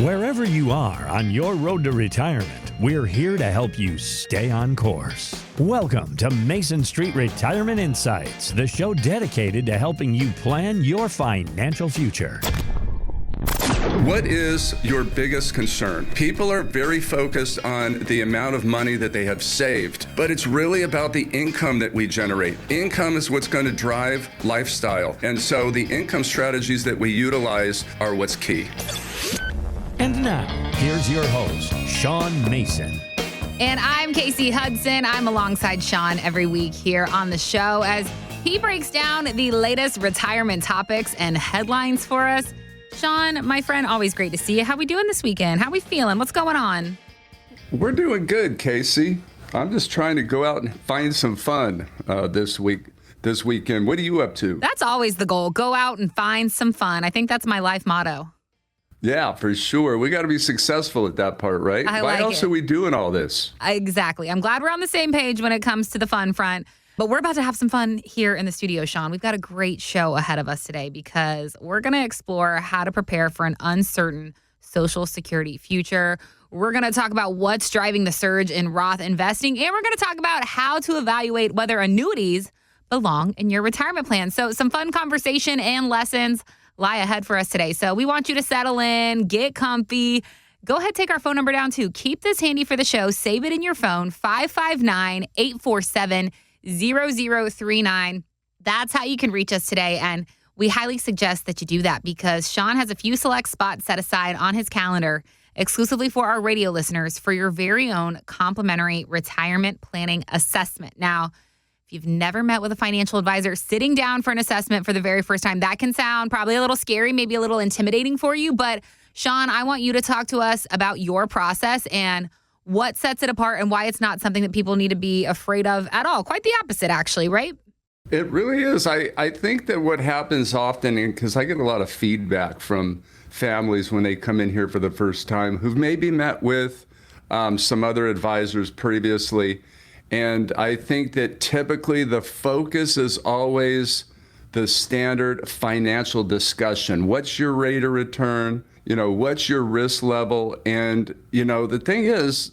Wherever you are on your road to retirement, we're here to help you stay on course. Welcome to Mason Street Retirement Insights, the show dedicated to helping you plan your financial future. What is your biggest concern? People are very focused on the amount of money that they have saved, but it's really about the income that we generate. Income is what's going to drive lifestyle. And so the income strategies that we utilize are what's key. And now, here's your host, Sean Mason. And I'm Casey Hudson. I'm alongside Sean every week here on the show as he breaks down the latest retirement topics and headlines for us. Sean, my friend, always great to see you. How we doing this weekend? How we feeling? What's going on? We're doing good, Casey. I'm just trying to go out and find some fun this weekend. What are you up to? That's always the goal. Go out and find some fun. I think that's my life motto. Yeah, for sure. We got to be successful at that part, right? Why else are we doing all this? Exactly. I'm glad we're on the same page when it comes to the fun front. But we're about to have some fun here in the studio, Sean. We've got a great show ahead of us today because we're going to explore how to prepare for an uncertain Social Security future. We're going to talk about what's driving the surge in Roth investing, and we're going to talk about how to evaluate whether annuities belong in your retirement plan. So some fun conversation and lessons lie ahead for us today. So we want you to settle in, get comfy. Go ahead, take our phone number down too. Keep this handy for the show. Save it in your phone, 559-847-0039. That's how you can reach us today. And we highly suggest that you do that because Sean has a few select spots set aside on his calendar exclusively for our radio listeners for your very own complimentary retirement planning assessment. Now, if you've never met with a financial advisor, sitting down for an assessment for the very first time, that can sound probably a little scary, maybe a little intimidating for you. But Sean, I want you to talk to us about your process and what sets it apart and why it's not something that people need to be afraid of at all. Quite the opposite, actually, right? It really is. I think that what happens often, because I get a lot of feedback from families when they come in here for the first time who've maybe met with some other advisors previously. And I think that typically the focus is always the standard financial discussion. What's your rate of return? What's your risk level? And, the thing is,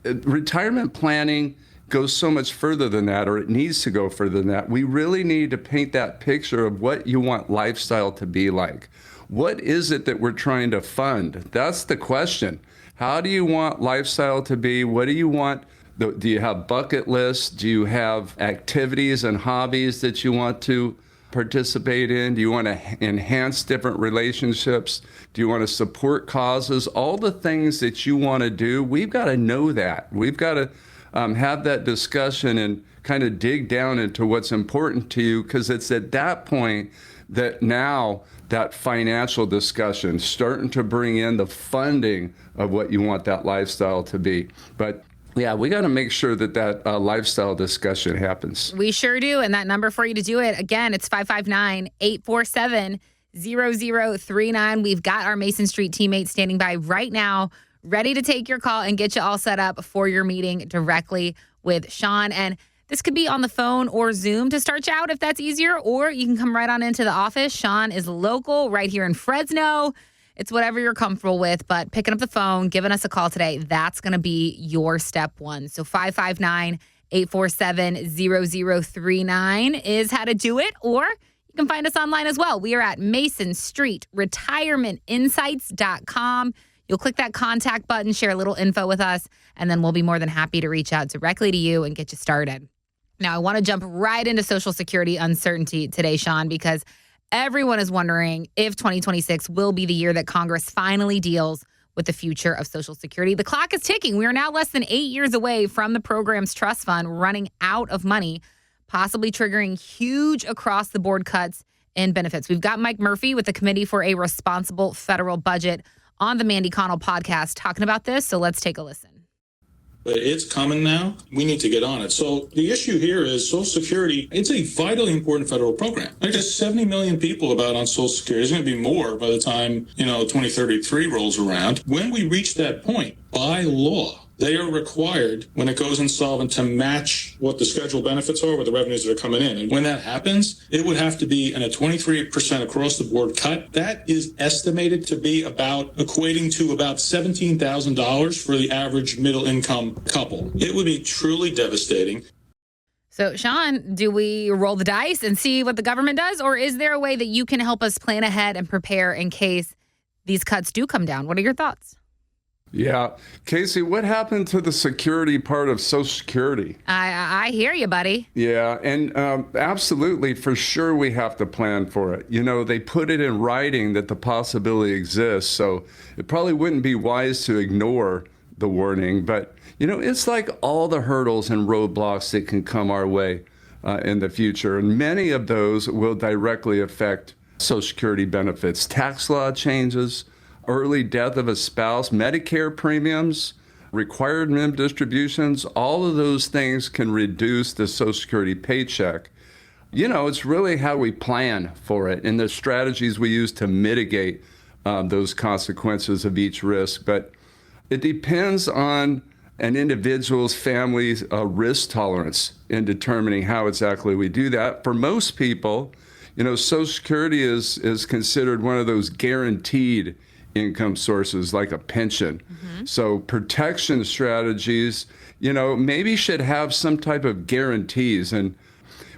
retirement planning goes so much further than that, or it needs to go further than that. We really need to paint that picture of what you want lifestyle to be like. What is it that we're trying to fund? That's the question. How do you want lifestyle to be? What do you want? Do you have bucket lists? Do you have activities and hobbies that you want to participate in? Do you want to enhance different relationships? Do you want to support causes? All the things that you want to do, we've got to know that. We've got to have that discussion and kind of dig down into what's important to you, because it's at that point that now that financial discussion starting to bring in the funding of what you want that lifestyle to be. But yeah, we got to make sure that lifestyle discussion happens. We sure do. And that number for you to do it, again, it's 559-847-0039. We've got our Mason Street teammates standing by right now, ready to take your call and get you all set up for your meeting directly with Sean. And this could be on the phone or Zoom to start you out if that's easier, or you can come right on into the office. Sean is local right here in Fresno. It's whatever you're comfortable with, but picking up the phone, giving us a call today, that's going to be your step one. So 559-847-0039 is how to do it, or you can find us online as well. We are at MasonStreetRetirementInsights.com. You'll click that contact button, share a little info with us, and then we'll be more than happy to reach out directly to you and get you started. Now, I want to jump right into Social Security uncertainty today, Sean, because everyone is wondering if 2026 will be the year that Congress finally deals with the future of Social Security. The clock is ticking. We are now less than 8 years away from the program's trust fund running out of money, possibly triggering huge across-the-board cuts in benefits. We've got Mike Murphy with the Committee for a Responsible Federal Budget on the Mandy Connell podcast talking about this, so let's take a listen. But it's coming now. We need to get on it. So the issue here is Social Security. It's a vitally important federal program. There's 70 million people about on Social Security. There's going to be more by the time, 2033 rolls around. When we reach that point, by law, they are required, when it goes insolvent, to match what the scheduled benefits are with the revenues that are coming in. And when that happens, it would have to be in a 23% across the board cut. That is estimated to be equating to about $17,000 for the average middle income couple. It would be truly devastating. So, Sean, do we roll the dice and see what the government does? Or is there a way that you can help us plan ahead and prepare in case these cuts do come down? What are your thoughts? Yeah. Casey, what happened to the security part of Social Security? I hear you, buddy. Yeah, and absolutely, for sure, we have to plan for it. You know, they put it in writing that the possibility exists, so it probably wouldn't be wise to ignore the warning. But, you know, it's like all the hurdles and roadblocks that can come our way in the future. And many of those will directly affect Social Security benefits. Tax law changes, early death of a spouse, Medicare premiums, required minimum distributions, all of those things can reduce the Social Security paycheck. You know, it's really how we plan for it and the strategies we use to mitigate those consequences of each risk. But it depends on an individual's family's risk tolerance in determining how exactly we do that. For most people, you know, Social Security is considered one of those guaranteed income sources like a pension. So protection strategies, you know, maybe should have some type of guarantees. And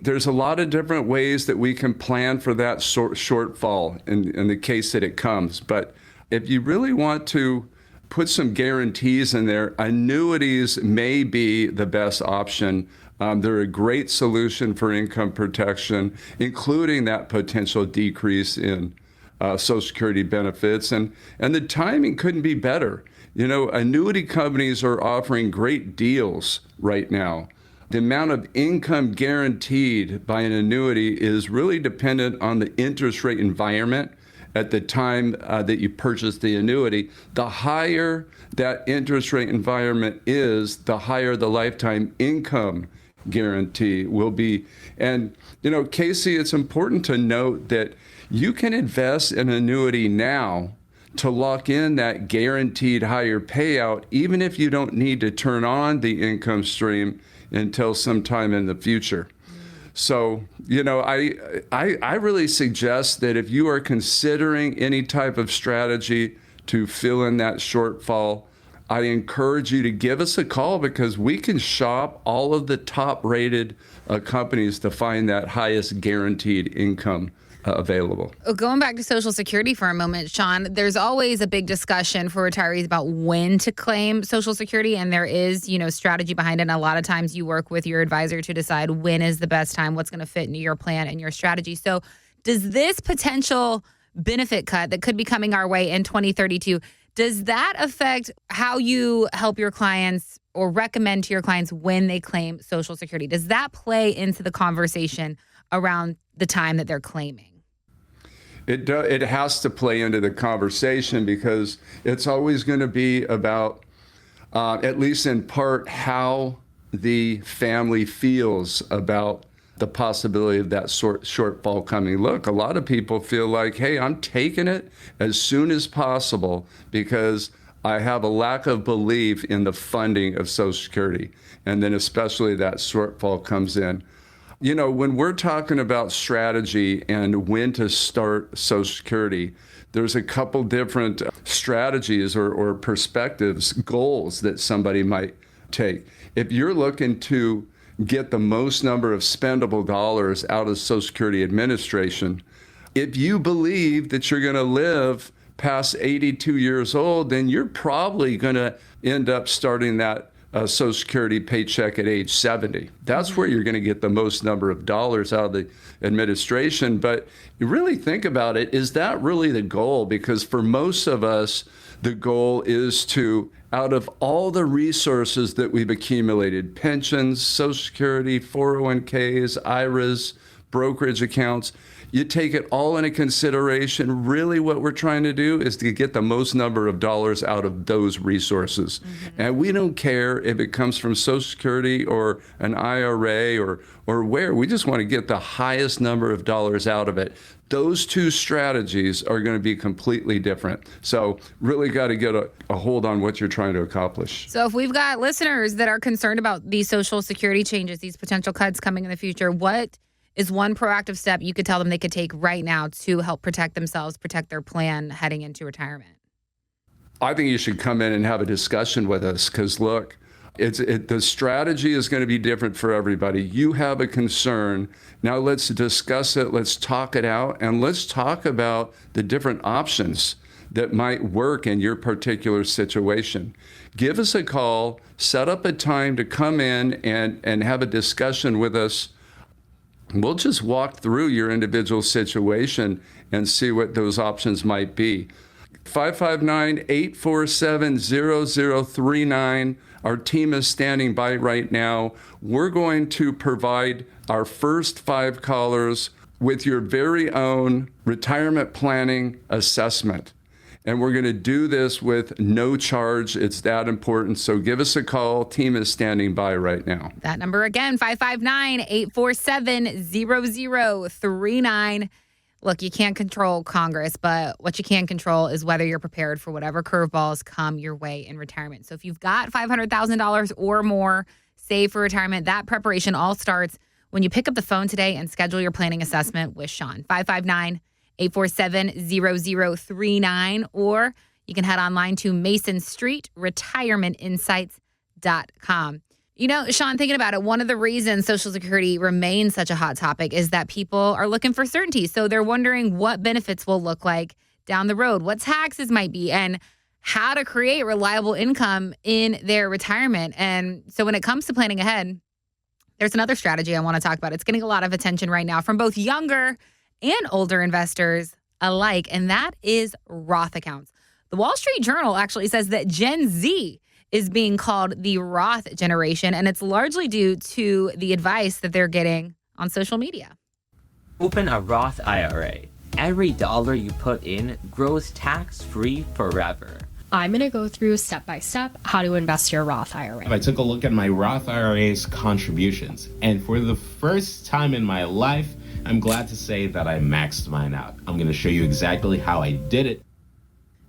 there's a lot of different ways that we can plan for that shortfall in the case that it comes. But if you really want to put some guarantees in there, annuities may be the best option. They're a great solution for income protection, including that potential decrease in Social Security benefits. And the timing couldn't be better. You know, annuity companies are offering great deals right now. The amount of income guaranteed by an annuity is really dependent on the interest rate environment at the time that you purchase the annuity. The higher that interest rate environment is, the higher the lifetime income guarantee will be. And, you know, Casey, it's important to note that you can invest in an annuity now to lock in that guaranteed higher payout, even if you don't need to turn on the income stream until sometime in the future. So, you know, I really suggest that if you are considering any type of strategy to fill in that shortfall, I encourage you to give us a call because we can shop all of the top-rated companies to find that highest guaranteed income available. Going back to Social Security for a moment, Sean, there's always a big discussion for retirees about when to claim Social Security, and there is, you know, strategy behind it. And a lot of times you work with your advisor to decide when is the best time, what's going to fit into your plan and your strategy. So does this potential benefit cut that could be coming our way in 2032, does that affect how you help your clients or recommend to your clients when they claim Social Security? Does that play into the conversation around the time that they're claiming? It has to play into the conversation because it's always going to be about, at least in part, how the family feels about the possibility of that shortfall coming. Look, a lot of people feel like, hey, I'm taking it as soon as possible because I have a lack of belief in the funding of Social Security. And then especially that shortfall comes in. You know, when we're talking about strategy and when to start Social Security, there's a couple different strategies or perspectives, goals that somebody might take. If you're looking to get the most number of spendable dollars out of Social Security Administration, if you believe that you're going to live past 82 years old, then you're probably going to end up starting that Social Security paycheck at age 70. That's where you're going to get the most number of dollars out of the administration. But you really think about it, is that really the goal? Because for most of us, the goal is to, out of all the resources that we've accumulated, pensions, Social Security, 401ks, IRAs, brokerage accounts, you take it all into consideration. Really what we're trying to do is to get the most number of dollars out of those resources. And we don't care if it comes from Social Security or an IRA or where. We just want to get the highest number of dollars out of it. Those two strategies are going to be completely different. So really got to get a hold on what you're trying to accomplish. So if we've got listeners that are concerned about these Social Security changes, these potential cuts coming in the future, what is one proactive step you could tell them they could take right now to help protect themselves, protect their plan heading into retirement? I think you should come in and have a discussion with us because, look, the strategy is going to be different for everybody. You have a concern. Now let's discuss it. Let's talk it out. And let's talk about the different options that might work in your particular situation. Give us a call. Set up a time to come in and have a discussion with us. We'll just walk through your individual situation and see what those options might be. 559-847-0039. Our team is standing by right now. We're going to provide our first 5 callers with your very own retirement planning assessment. And we're going to do this with no charge. It's that important. So give us a call. Team is standing by right now. That number again, 559-847-0039. Look, you can't control Congress, but what you can control is whether you're prepared for whatever curveballs come your way in retirement. So if you've got $500,000 or more saved for retirement, that preparation all starts when you pick up the phone today and schedule your planning assessment with Sean. 559-847-0039, or you can head online to MasonStreetRetirementInsights.com. You know, Sean, thinking about it, one of the reasons Social Security remains such a hot topic is that people are looking for certainty. So they're wondering what benefits will look like down the road, what taxes might be, and how to create reliable income in their retirement. And so when it comes to planning ahead, there's another strategy I want to talk about. It's getting a lot of attention right now from both younger and older investors alike, and that is Roth accounts. The Wall Street Journal actually says that Gen Z is being called the Roth generation, and it's largely due to the advice that they're getting on social media. Open a Roth IRA. Every dollar you put in grows tax-free forever. I'm going to go through step by step how to invest your Roth IRA. I took a look at my Roth IRA's contributions, and for the first time in my life, I'm glad to say that I maxed mine out. I'm going to show you exactly how I did it.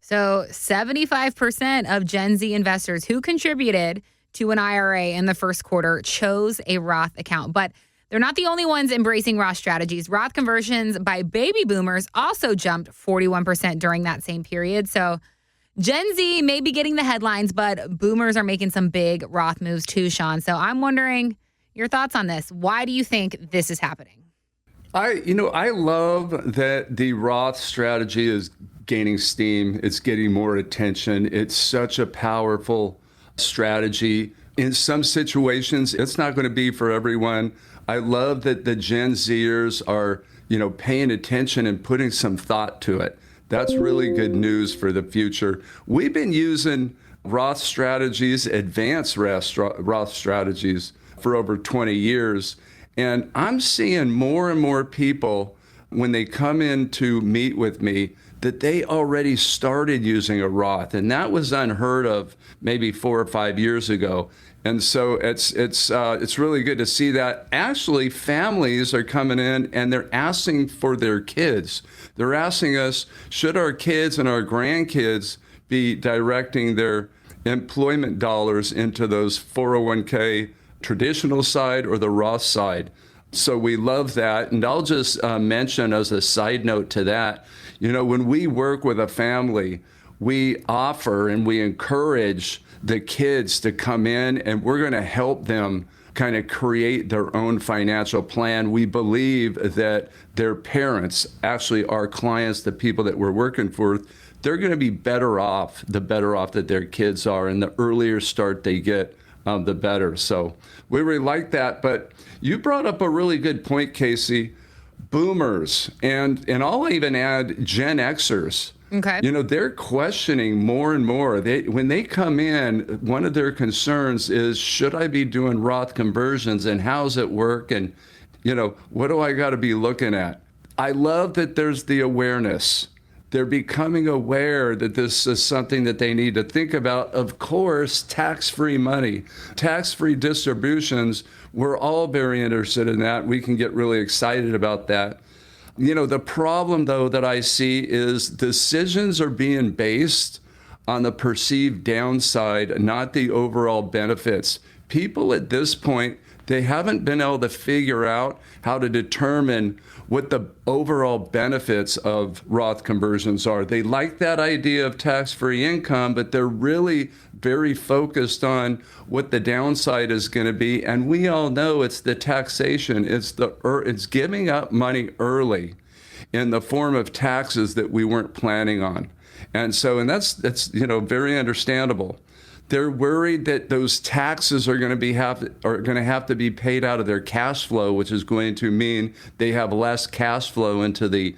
So 75% of Gen Z investors who contributed to an IRA in the first quarter chose a Roth account. But they're not the only ones embracing Roth strategies. Roth conversions by baby boomers also jumped 41% during that same period. So Gen Z may be getting the headlines, but boomers are making some big Roth moves too, Sean. So I'm wondering your thoughts on this. Why do you think this is happening? I love that the Roth strategy is gaining steam. It's getting more attention. It's such a powerful strategy. In some situations, it's not going to be for everyone. I love that the Gen Zers are, paying attention and putting some thought to it. That's really good news for the future. We've been using Roth strategies, advanced Roth strategies for over 20 years. And I'm seeing more and more people, when they come in to meet with me, that they already started using a Roth. And that was unheard of maybe 4 or 5 years ago. And so it's really good to see that. Actually, families are coming in and they're asking for their kids. They're asking us, should our kids and our grandkids be directing their employment dollars into those 401k traditional side or the Roth side? So we love that. And I'll just mention as a side note to that, when we work with a family, we offer and we encourage the kids to come in, and we're going to help them kind of create their own financial plan. We believe that their parents, actually our clients, the people that we're working for, they're going to be better off, the better off that their kids are, and the earlier start they get, the better. So we really like that. But you brought up a really good point, Casey. Boomers, and I'll even add Gen Xers. Okay. They're questioning more and more. When they come in, one of their concerns is, should I be doing Roth conversions, and how's it work? And, what do I got to be looking at? I love that there's the awareness. They're becoming aware that this is something that they need to think about. Of course, tax-free money, tax-free distributions, we're all very interested in that. We can get really excited about that. The problem, though, that I see is decisions are being based on the perceived downside, not the overall benefits. People at this point, they haven't been able to figure out how to determine what the overall benefits of Roth conversions are. They like that idea of tax-free income, but they're really very focused on what the downside is going to be. And we all know it's the taxation. It's giving up money early in the form of taxes that we weren't planning on. And that's very understandable. They're worried that those taxes are going to have to be paid out of their cash flow, which is going to mean they have less cash flow into the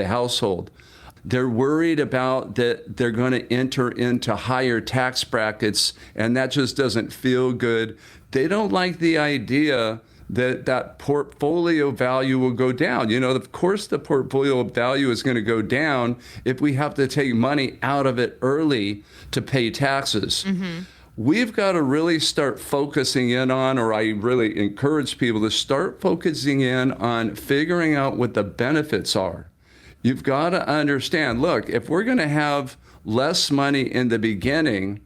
household. They're worried about that they're going to enter into higher tax brackets, and that just doesn't feel good. They don't like the idea that portfolio value will go down. Of course, the portfolio value is going to go down if we have to take money out of it early to pay taxes. Mm-hmm. We've got to really start focusing in on, or I really encourage people to start focusing in on figuring out what the benefits are. You've got to understand, look, if we're going to have less money in the beginning,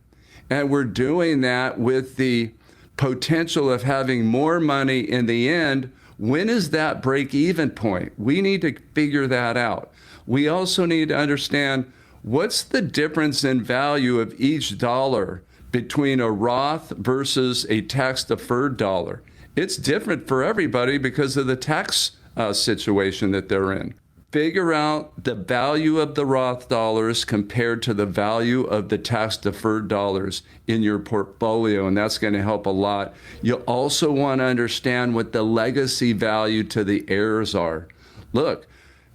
and we're doing that with the potential of having more money in the end, when is that break-even point? We need to figure that out. We also need to understand what's the difference in value of each dollar between a Roth versus a tax-deferred dollar. It's different for everybody because of the tax situation that they're in. Figure out the value of the Roth dollars compared to the value of the tax-deferred dollars in your portfolio, and that's going to help a lot. You also want to understand what the legacy value to the heirs are. Look,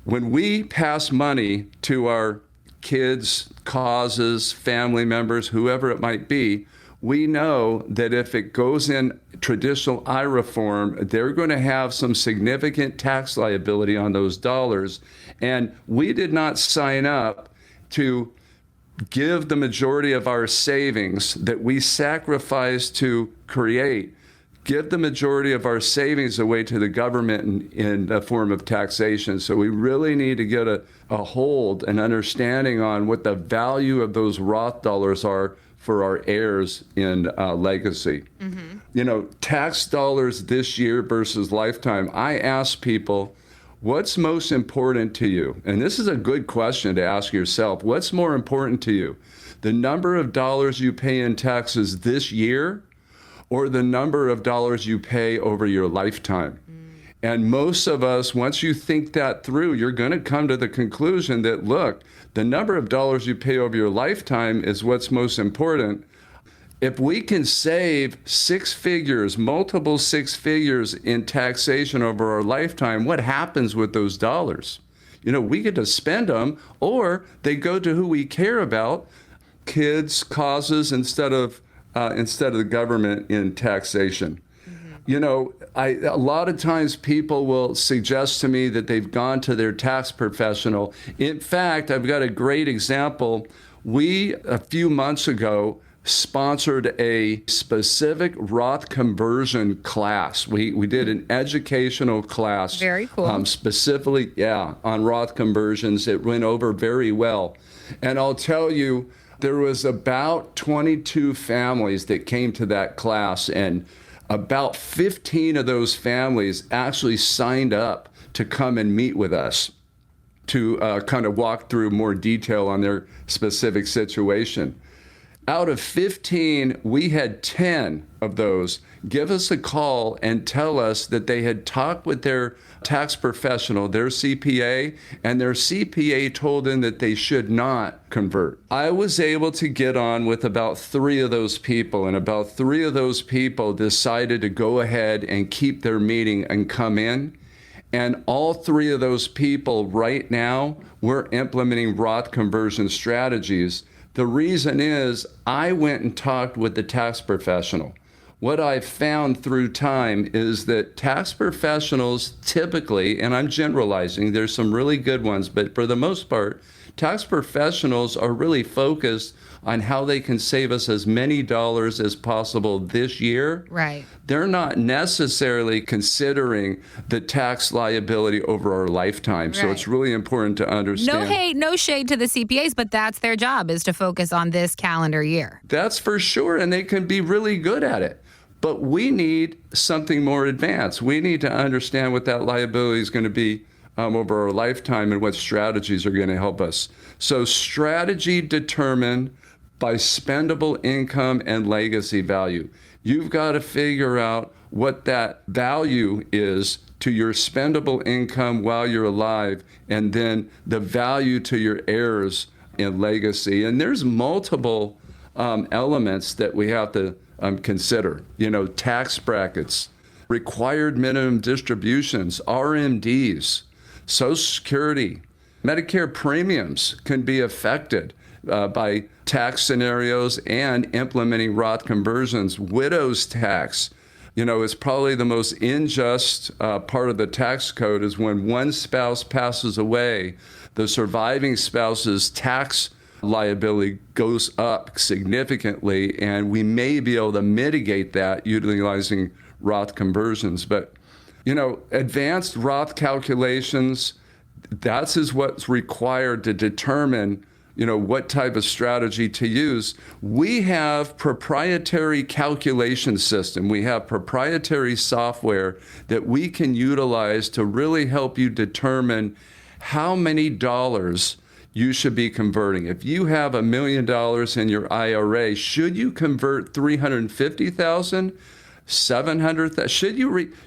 when we pass money to our kids, causes, family members, whoever it might be, we know that if it goes in traditional IRA form, they're going to have some significant tax liability on those dollars. And we did not sign up to give the majority of our savings that we sacrificed to create, give the majority of our savings away to the government in the form of taxation. So we really need to get a hold and understanding on what the value of those Roth dollars are for our heirs in legacy. Mm-hmm. Tax dollars this year versus lifetime. I ask people, what's most important to you? And this is a good question to ask yourself. What's more important to you? The number of dollars you pay in taxes this year or the number of dollars you pay over your lifetime? And most of us, once you think that through, you're going to come to the conclusion that, look, the number of dollars you pay over your lifetime is what's most important. If we can save six figures, multiple six figures in taxation over our lifetime, what happens with those dollars? We get to spend them, or they go to who we care about, kids, causes, instead of the government in taxation. A lot of times people will suggest to me that they've gone to their tax professional. In fact, I've got a great example. We, a few months ago, sponsored a specific Roth conversion class. We did an educational class. Very cool. Specifically, on Roth conversions. It went over very well. And I'll tell you, there was about 22 families that came to that class, and about 15 of those families actually signed up to come and meet with us to kind of walk through more detail on their specific situation. Out of 15, we had 10 of those give us a call and tell us that they had talked with their tax professional, their CPA, and their CPA told them that they should not convert. I was able to get on with about 3 of those people, and about 3 of those people decided to go ahead and keep their meeting and come in. And all 3 of those people right now, we're implementing Roth conversion strategies. The reason is I went and talked with the tax professional. what I've found through time is that tax professionals typically, and I'm generalizing, there's some really good ones, but for the most part, tax professionals are really focused on how they can save us as many dollars as possible this year. Right. They're not necessarily considering the tax liability over our lifetime. So it's really important to understand. No hate, no shade to the CPAs, but that's their job, is to focus on this calendar year. That's for sure, and they can be really good at it. But we need something more advanced. We need to understand what that liability is going to be over our lifetime and what strategies are going to help us. So strategy determined by spendable income and legacy value. You've got to figure out what that value is to your spendable income while you're alive, and then the value to your heirs in legacy. And there's multiple elements that we have to consider. Tax brackets, required minimum distributions, RMDs, Social Security, Medicare premiums can be affected by tax scenarios and implementing Roth conversions. Widow's tax, is probably the most unjust part of the tax code, is when one spouse passes away, the surviving spouse's tax liability goes up significantly, and we may be able to mitigate that utilizing Roth conversions. But, advanced Roth calculations, that's what's required to determine what type of strategy to use. We have proprietary calculation system. We have proprietary software that we can utilize to really help you determine how many dollars you should be converting. If you have $1 million in your IRA, should you convert $350,000? 700,000?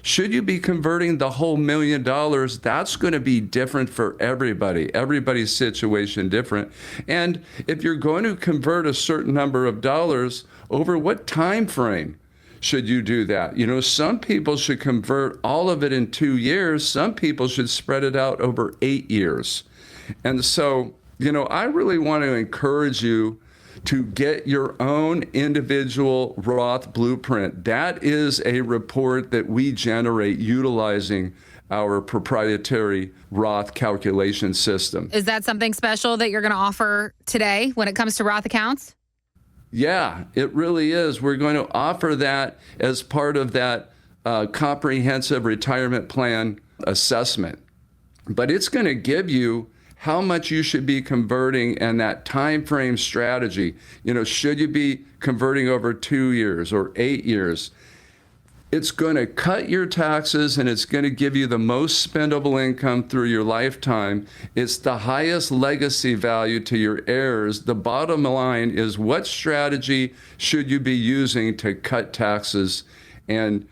Should you be converting the whole $1 million? That's going to be different for everybody. Everybody's situation different. And if you're going to convert a certain number of dollars, over what time frame should you do that? Some people should convert all of it in 2 years. Some people should spread it out over 8 years. And so, I really want to encourage you to get your own individual Roth blueprint. That is a report that we generate utilizing our proprietary Roth calculation system. Is that something special that you're going to offer today when it comes to Roth accounts? Yeah, it really is. We're going to offer that as part of that comprehensive retirement plan assessment. But it's going to give you how much you should be converting and that time frame strategy. Should you be converting over 2 years or 8 years? It's going to cut your taxes, and it's going to give you the most spendable income through your lifetime. It's the highest legacy value to your heirs. The bottom line is, what strategy should you be using to cut taxes? And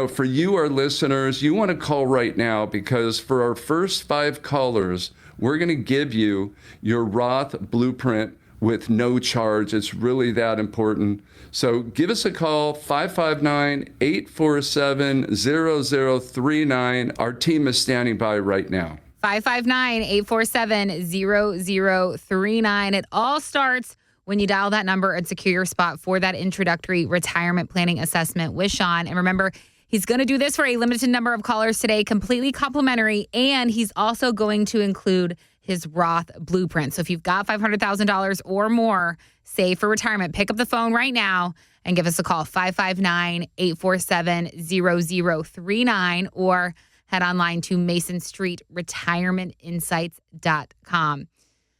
for you, our listeners, you want to call right now, because for our first 5 callers, we're going to give you your Roth blueprint with no charge. It's really that important. So give us a call, 559-847-0039. Our team is standing by right now. 559-847-0039. It all starts when you dial that number and secure your spot for that introductory retirement planning assessment with Sean. And remember, he's going to do this for a limited number of callers today, completely complimentary, and he's also going to include his Roth blueprint. So if you've got $500,000 or more saved for retirement, pick up the phone right now and give us a call, 559-847-0039, or head online to MasonStreetRetirementInsights.com.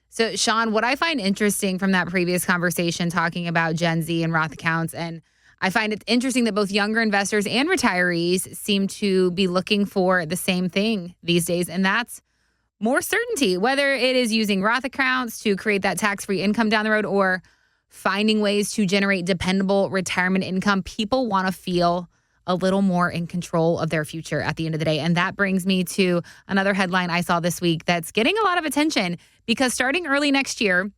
So, Sean, what I find interesting from that previous conversation talking about Gen Z and Roth accounts, and I find it interesting that both younger investors and retirees seem to be looking for the same thing these days, and that's more certainty, whether it is using Roth accounts to create that tax-free income down the road or finding ways to generate dependable retirement income. People want to feel a little more in control of their future at the end of the day. And that brings me to another headline I saw this week that's getting a lot of attention, because starting early next year,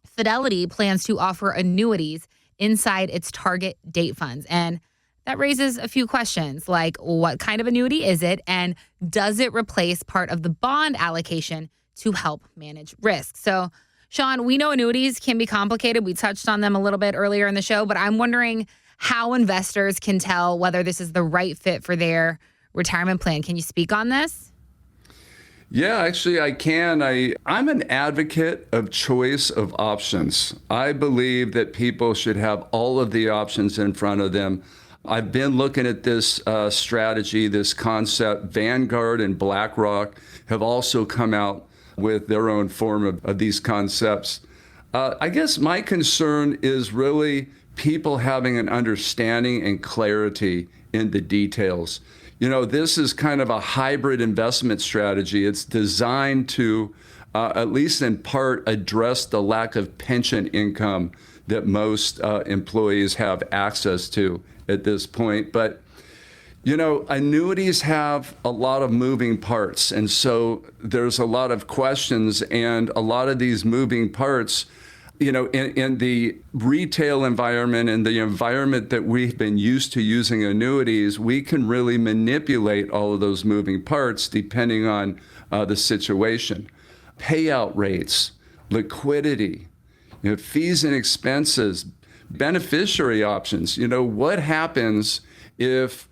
Fidelity plans to offer annuities inside its target date funds. And that raises a few questions, like what kind of annuity is it? And does it replace part of the bond allocation to help manage risk? So, Sean, we know annuities can be complicated. We touched on them a little bit earlier in the show, but I'm wondering, how investors can tell whether this is the right fit for their retirement plan. Can you speak on this? Yeah, actually, I can. I'm an advocate of choice of options. I believe that people should have all of the options in front of them. I've been looking at this strategy, this concept. Vanguard and BlackRock have also come out with their own form of these concepts. I guess my concern is really people having an understanding and clarity in the details. This is kind of a hybrid investment strategy. It's designed to, at least in part, address the lack of pension income that most employees have access to at this point. But, annuities have a lot of moving parts. And so there's a lot of questions, and a lot of these moving parts, in the retail environment and the environment that we've been used to using annuities, we can really manipulate all of those moving parts depending on the situation. Payout rates, liquidity, fees and expenses, beneficiary options. What happens if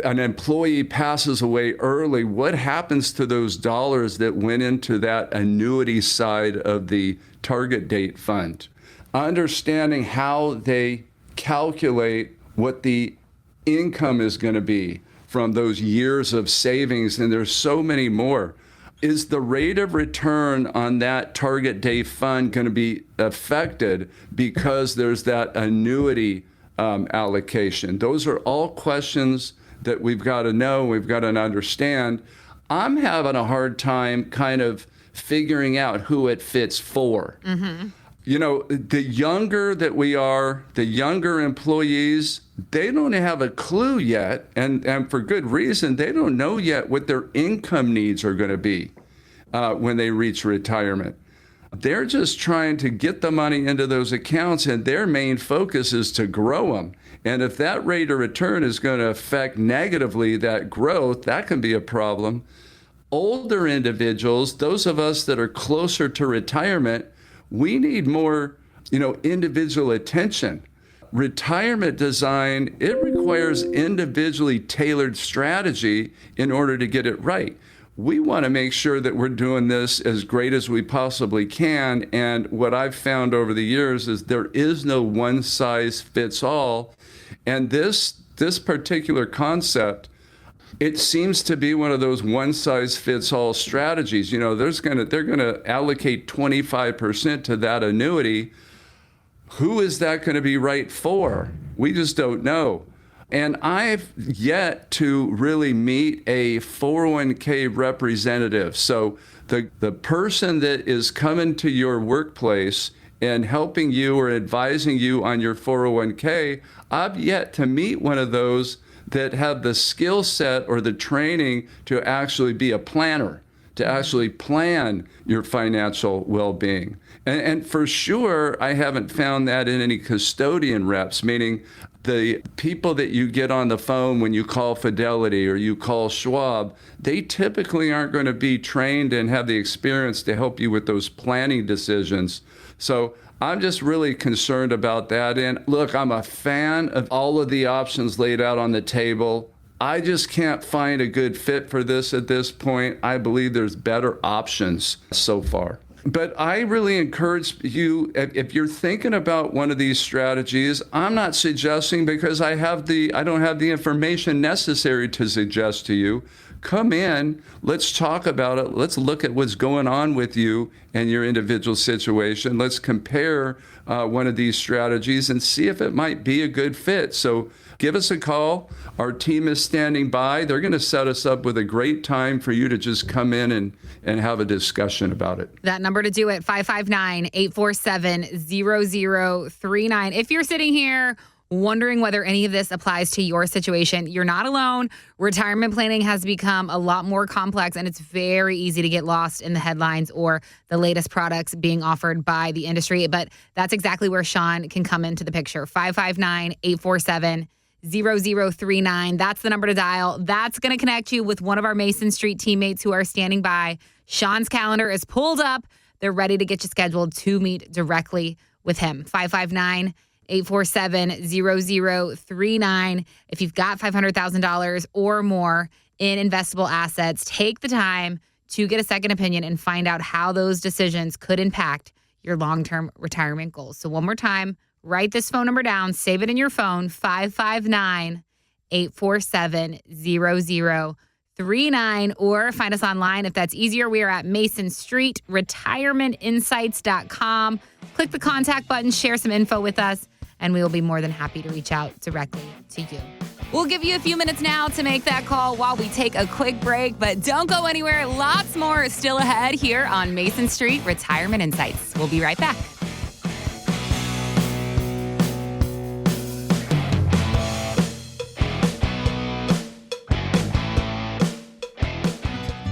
an employee passes away early? What happens to those dollars that went into that annuity side of the target date fund? Understanding how they calculate what the income is going to be from those years of savings, and there's so many more. Is the rate of return on that target date fund going to be affected because there's that annuity allocation? Those are all questions that we've got to know, we've got to understand. I'm having a hard time kind of figuring out who it fits for. Mm-hmm. The younger that we are, the younger employees, they don't have a clue yet, and for good reason. They don't know yet what their income needs are going to be when they reach retirement. They're just trying to get the money into those accounts, and their main focus is to grow them. And if that rate of return is going to affect negatively that growth, that can be a problem. Older individuals, those of us that are closer to retirement, we need more, individual attention. Retirement design, it requires individually tailored strategy in order to get it right. We want to make sure that we're doing this as great as we possibly can. And what I've found over the years is there is no one size fits all. And this particular concept, it seems to be one of those one size fits all strategies. They're going to allocate 25% to that annuity. Who is that going to be right for? We just don't know. And I've yet to really meet a 401k representative. So the person that is coming to your workplace and helping you or advising you on your 401k, I've yet to meet one of those that have the skill set or the training to actually be a planner, to actually plan your financial well-being. And for sure, I haven't found that in any custodian reps, meaning the people that you get on the phone when you call Fidelity or you call Schwab, they typically aren't going to be trained and have the experience to help you with those planning decisions. So I'm just really concerned about that. And look, I'm a fan of all of the options laid out on the table. I just can't find a good fit for this at this point. I believe there's better options so far. But I really encourage you, if you're thinking about one of these strategies, I'm not suggesting because I don't have the information necessary to suggest to you. Come in, let's talk about it. Let's look at what's going on with you and your individual situation. Let's compare one of these strategies and see if it might be a good fit. So give us a call. Our team is standing by. They're going to set us up with a great time for you to just come in and have a discussion about it. That number to do it, 559-847-0039. If you're sitting here wondering whether any of this applies to your situation, you're not alone. Retirement planning has become a lot more complex, and it's very easy to get lost in the headlines or the latest products being offered by the industry. But that's exactly where Sean can come into the picture. 559-847-0039. That's the number to dial. That's going to connect you with one of our Mason Street teammates who are standing by. Sean's calendar is pulled up. They're ready to get you scheduled to meet directly with him. 559 847-0039. If you've got $500,000 or more in investable assets, take the time to get a second opinion and find out how those decisions could impact your long-term retirement goals. So one more time, write this phone number down, save it in your phone, 559-847-0039, or find us online if that's easier. We are at Mason Street, retirementinsights.com. Click the contact button, share some info with us, and we will be more than happy to reach out directly to you. We'll give you a few minutes now to make that call while we take a quick break, but don't go anywhere. Lots more is still ahead here on Mason Street Retirement Insights. We'll be right back.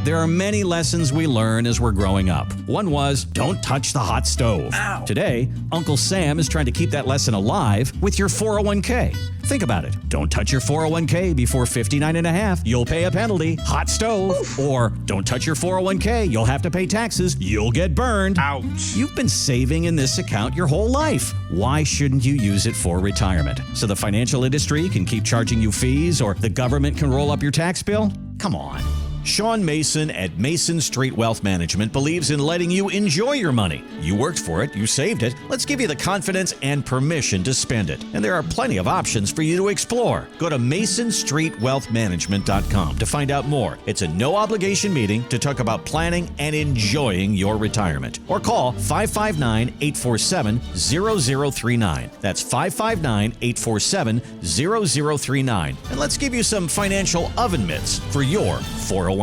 There are many lessons we learn as we're growing up. One was, don't touch the hot stove. Ow. Today, Uncle Sam is trying to keep that lesson alive with your 401k. Think about it. Don't touch your 401k before 59 and a half. You'll pay a penalty. Hot stove. Oof. Or don't touch your 401k. You'll have to pay taxes. You'll get burned. Ouch. You've been saving in this account your whole life. Why shouldn't you use it for retirement? So the financial industry can keep charging you fees or the government can roll up your tax bill? Come on. Sean Mason at Mason Street Wealth Management believes in letting you enjoy your money. You worked for it, you saved it. Let's give you the confidence and permission to spend it. And there are plenty of options for you to explore. Go to masonstreetwealthmanagement.com to find out more. It's a no-obligation meeting to talk about planning and enjoying your retirement. Or call 559-847-0039. That's 559-847-0039. And let's give you some financial oven mitts for your 401k.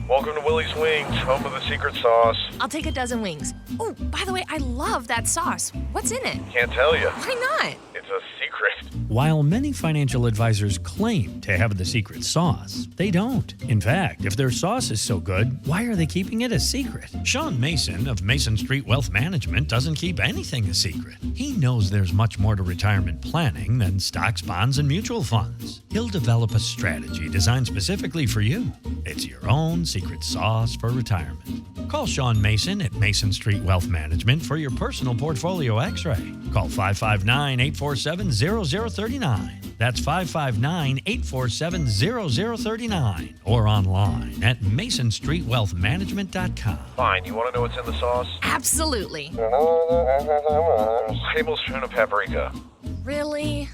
Welcome to Willie's Wings, home of the secret sauce. I'll take a dozen wings. Oh, by the way, I love that sauce. What's in it? Can't tell you. Why not? It's a secret. While many financial advisors claim to have the secret sauce, they don't. In fact, if their sauce is so good, why are they keeping it a secret? Sean Mason of Mason Street Wealth Management doesn't keep anything a secret. He knows there's much more to retirement planning than stocks, bonds, and mutual funds. He'll develop a strategy designed specifically for you. It's your own secret sauce for retirement. Call Sean Mason at Mason Street Wealth Management for your personal portfolio x-ray. Call 559-847-0039. That's 559-847-0039 or online at masonstreetwealthmanagement.com. Fine, you want to know what's in the sauce? Absolutely. Tablespoon of paprika. Really?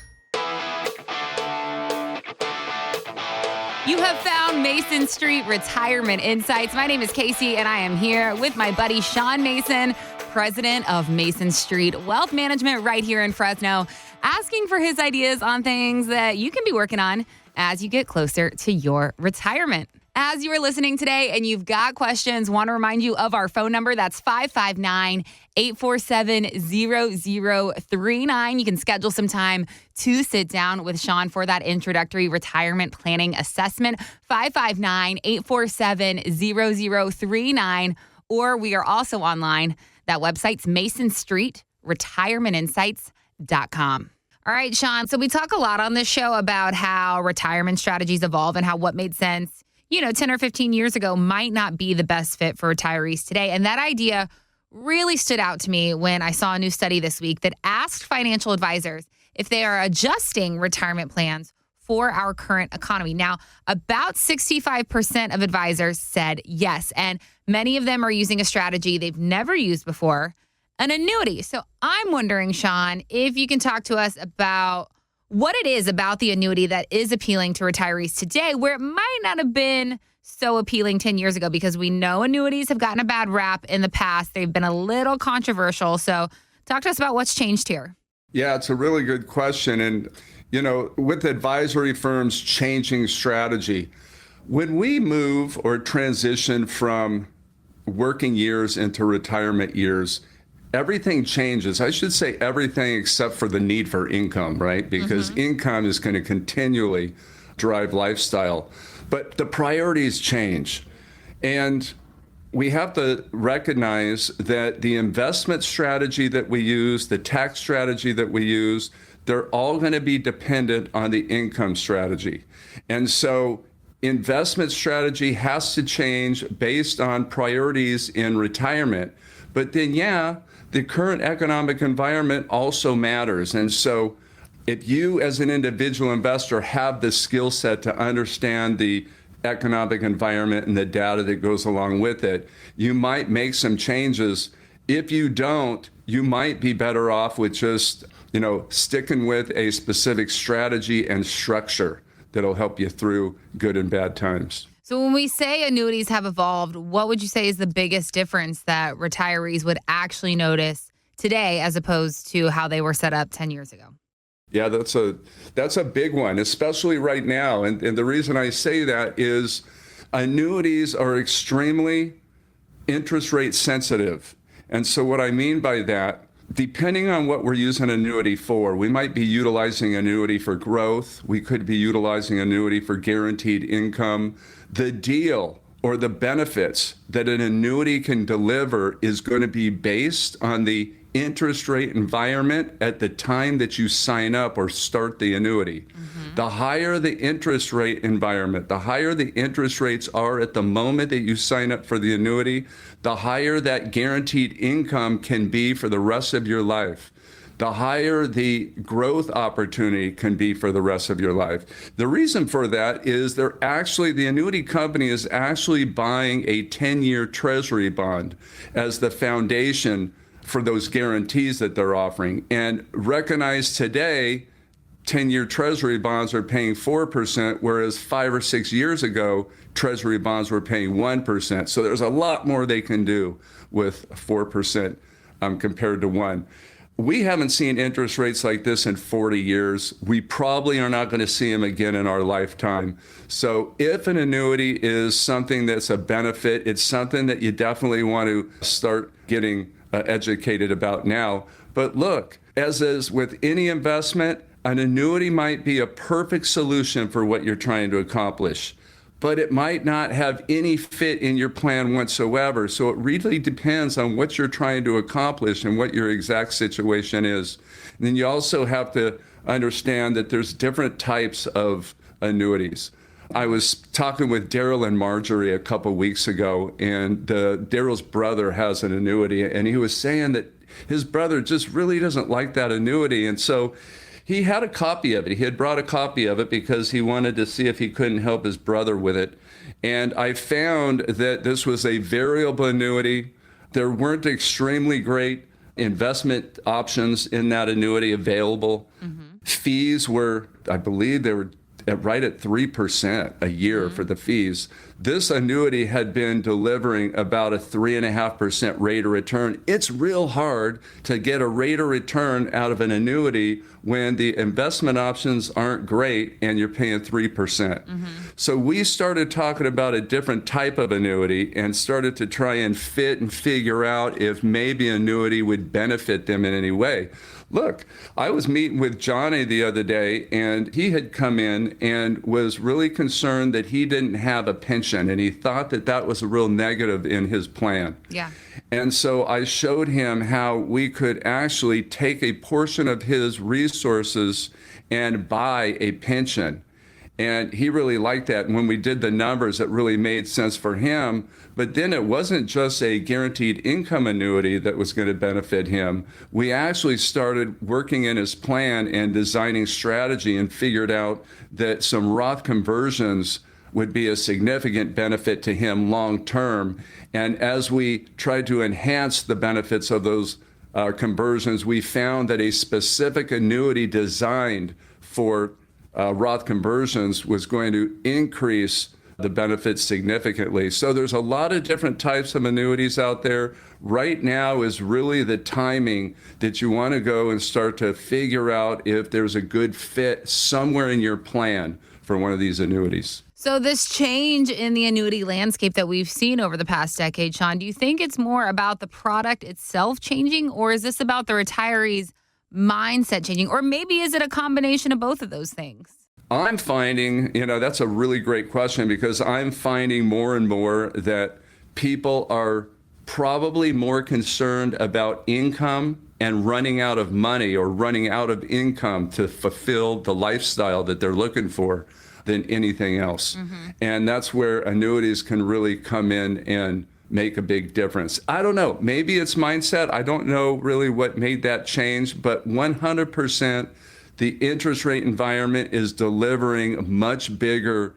You have found Mason Street Retirement Insights. My name is Casey, and I am here with my buddy Sean Mason, president of Mason Street Wealth Management right here in Fresno, asking for his ideas on things that you can be working on as you get closer to your retirement. As you are listening today and you've got questions, want to remind you of our phone number. That's 559-847-0039. You can schedule some time to sit down with Sean for that introductory retirement planning assessment. 559-847-0039. Or we are also online. That website's masonstreetretirementinsights.com. All right, Sean. So we talk a lot on this show about how retirement strategies evolve and how what made sense 10 or 15 years ago might not be the best fit for retirees today. And that idea really stood out to me when I saw a new study this week that asked financial advisors if they are adjusting retirement plans for our current economy. Now, about 65% of advisors said yes, and many of them are using a strategy they've never used before, an annuity. So I'm wondering, Sean, if you can talk to us about what it is about the annuity that is appealing to retirees today, where it might not have been so appealing 10 years ago, because we know annuities have gotten a bad rap in the past. They've been a little controversial. So talk to us about what's changed here. Yeah, it's a really good question. And, with advisory firms changing strategy, when we move or transition from working years into retirement years, everything changes. I should say everything except for the need for income, right? Because income is going to continually drive lifestyle. But the priorities change. And we have to recognize that the investment strategy that we use, the tax strategy that we use, they're all going to be dependent on the income strategy. And so investment strategy has to change based on priorities in retirement. But then, the current economic environment also matters. And so if you as an individual investor have the skill set to understand the economic environment and the data that goes along with it, you might make some changes. If you don't, you might be better off with just, sticking with a specific strategy and structure that'll help you through good and bad times. So when we say annuities have evolved, what would you say is the biggest difference that retirees would actually notice today as opposed to how they were set up 10 years ago? Yeah, that's a big one, especially right now. And the reason I say that is annuities are extremely interest rate sensitive. And so what I mean by that, depending on what we're using annuity for, we might be utilizing annuity for growth. We could be utilizing annuity for guaranteed income. The deal or the benefits that an annuity can deliver is going to be based on the interest rate environment at the time that you sign up or start the annuity. The higher the interest rate environment, the higher the interest rates are at the moment that you sign up for the annuity, the higher that guaranteed income can be for the rest of your life. The higher the growth opportunity can be for the rest of your life. The reason for that is the annuity company is actually buying a 10-year treasury bond as the foundation for those guarantees that they're offering. And recognize today, 10-year treasury bonds are paying 4%, whereas 5 or 6 years ago, treasury bonds were paying 1%. So there's a lot more they can do with 4% compared to 1. We haven't seen interest rates like this in 40 years. We probably are not going to see them again in our lifetime. So if an annuity is something that's a benefit, it's something that you definitely want to start getting educated about now. But look, as is with any investment, an annuity might be a perfect solution for what you're trying to accomplish, but it might not have any fit in your plan whatsoever. So it really depends on what you're trying to accomplish and what your exact situation is. And then you also have to understand that there's different types of annuities. I was talking with Daryl and Marjorie a couple weeks ago, and Daryl's brother has an annuity, and he was saying that his brother just really doesn't like that annuity. And so he had a copy of it. He had brought a copy of it because he wanted to see if he couldn't help his brother with it. And I found that this was a variable annuity. There weren't extremely great investment options in that annuity available. Fees were, I believe they were right at 3% a year for the fees. This annuity had been delivering about a 3.5% rate of return. It's real hard to get a rate of return out of an annuity when the investment options aren't great and you're paying 3%. So we started talking about a different type of annuity and started to try and fit and figure out if maybe annuity would benefit them in any way. Look, I was meeting with Johnny the other day, and he had come in and was really concerned that he didn't have a pension, and he thought that that was a real negative in his plan. Yeah. And so I showed him how we could actually take a portion of his resources and buy a pension. And he really liked that. And when we did the numbers, it really made sense for him. But then it wasn't just a guaranteed income annuity that was going to benefit him. We actually started working in his plan and designing strategy and figured out that some Roth conversions would be a significant benefit to him long term. And as we tried to enhance the benefits of those conversions, we found that a specific annuity designed for Roth conversions was going to increase the benefits significantly. So there's a lot of different types of annuities out there. Right now is really the timing that you want to go and start to figure out if there's a good fit somewhere in your plan for one of these annuities. So this change in the annuity landscape that we've seen over the past decade, Sean, do you think it's more about the product itself changing, or is this about the retirees' mindset changing? Or maybe is it a combination of both of those things? I'm finding, that's a really great question, because I'm finding more and more that people are probably more concerned about income and running out of money or running out of income to fulfill the lifestyle that they're looking for than anything else. And that's where annuities can really come in and make a big difference. I don't know. Maybe it's mindset. I don't know really what made that change, but 100% the interest rate environment is delivering much bigger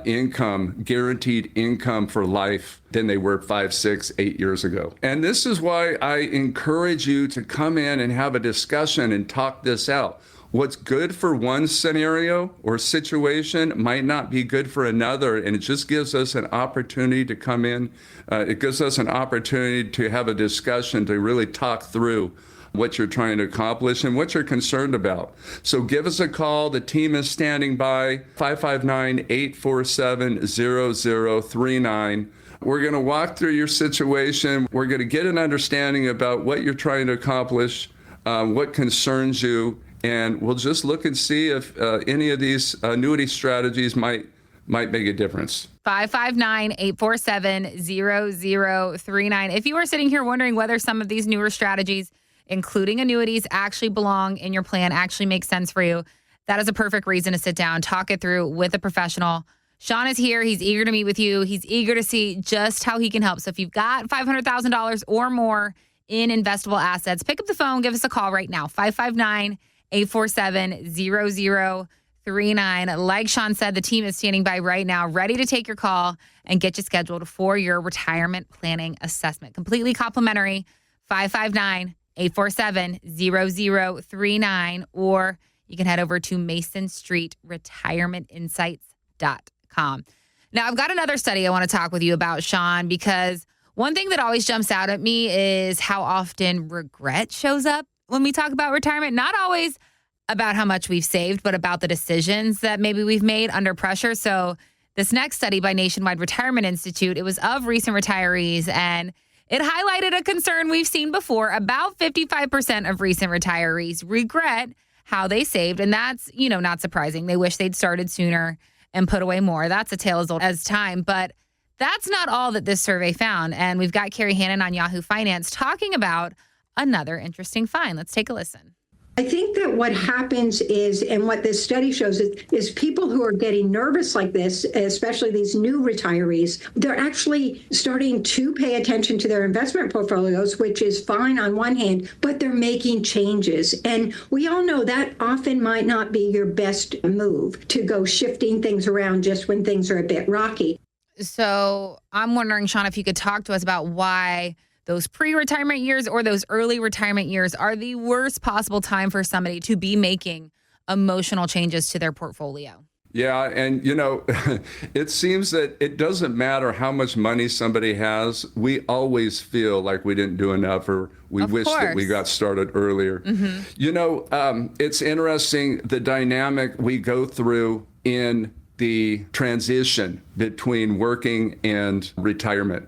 income, guaranteed income for life than they were 5, 6, 8 years ago. And this is why I encourage you to come in and have a discussion and talk this out. What's good for one scenario or situation might not be good for another, and it just gives us an opportunity to come in. It gives us an opportunity to have a discussion to really talk through what you're trying to accomplish and what you're concerned about. So give us a call. The team is standing by, 559-847-0039. We're going to walk through your situation. We're going to get an understanding about what you're trying to accomplish, what concerns you, and we'll just look and see if any of these annuity strategies might make a difference. 559-847-0039. If you are sitting here wondering whether some of these newer strategies, including annuities, actually belong in your plan, actually make sense for you, that is a perfect reason to sit down, talk it through with a professional. Sean is here. He's eager to meet with you. He's eager to see just how he can help. So if you've got $500,000 or more in investable assets, pick up the phone, give us a call right now, 559-847-0039. Like Sean said, the team is standing by right now, ready to take your call and get you scheduled for your retirement planning assessment. Completely complimentary, 559-847-0039, or you can head over to MasonStreetRetirementInsights.com. Now, I've got another study I want to talk with you about, Sean, because one thing that always jumps out at me is how often regret shows up when we talk about retirement. Not always about how much we've saved, but about the decisions that maybe we've made under pressure. So this next study by Nationwide Retirement Institute, it was of recent retirees, and it highlighted a concern we've seen before. About 55% of recent retirees regret how they saved, and that's, not surprising. They wish they'd started sooner and put away more. That's a tale as old as time, but that's not all that this survey found. And we've got Carrie Hannon on Yahoo Finance talking about another interesting find. Let's take a listen. I think that what happens is, and what this study shows is people who are getting nervous like this, especially these new retirees, they're actually starting to pay attention to their investment portfolios, which is fine on one hand, but they're making changes. And we all know that often might not be your best move, to go shifting things around just when things are a bit rocky. So I'm wondering, Sean, if you could talk to us about why those pre-retirement years or those early retirement years are the worst possible time for somebody to be making emotional changes to their portfolio. Yeah, and it seems that it doesn't matter how much money somebody has. We always feel like we didn't do enough, or we wish that we got started earlier. Mm-hmm. It's interesting, the dynamic we go through in the transition between working and retirement.